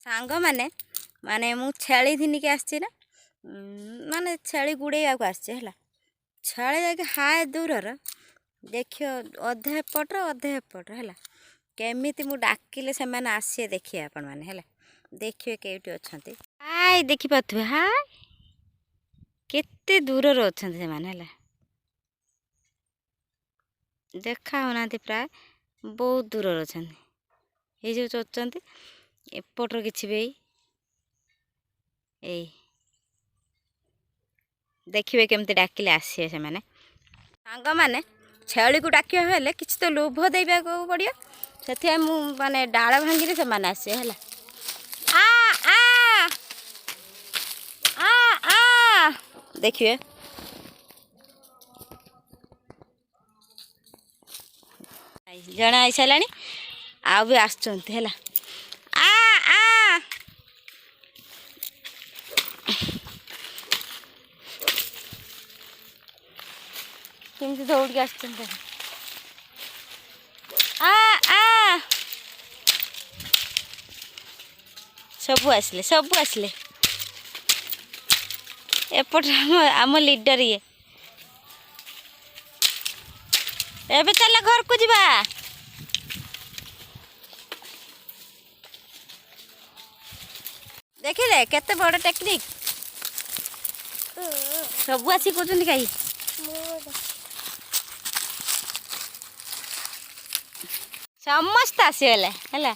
सांग माने माने मु छेली धिनिके आसछि ना माने छेली गुड़े आस छेली जाके हाय दूरर देखियो अधे एपटर अधे एपटर है केमिति मु डाकिले से मैंने आसिए देखिए आपण मैंने है देखिए केटी अच्छा हाय देखी पारे हाय केते दूरर अच्छा से मैंने है देखा होना प्राय बहुत दूरर अच्छा ये जो चोचंती एपटर किछि भी ए देखिए केमती डाकिले आसिए से मैंने सांग मैंने छेली को डाक हेले किसी तो लोभ देवा पड़ो से माने डाल भांगी से मैंने आसे है आ आ आ देखिए जड़े आई सारा आ भी आसुँच है आ आ केमती दौड़ आस आ आ सबू आसले एपट आम लीडर ये एबे चल घर को जीवा देखिले केते बड़ टेक्निक सबू आसी कहते कहीं समस्त आसीगले है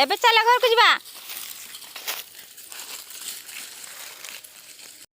एबे चल घर को जीवा।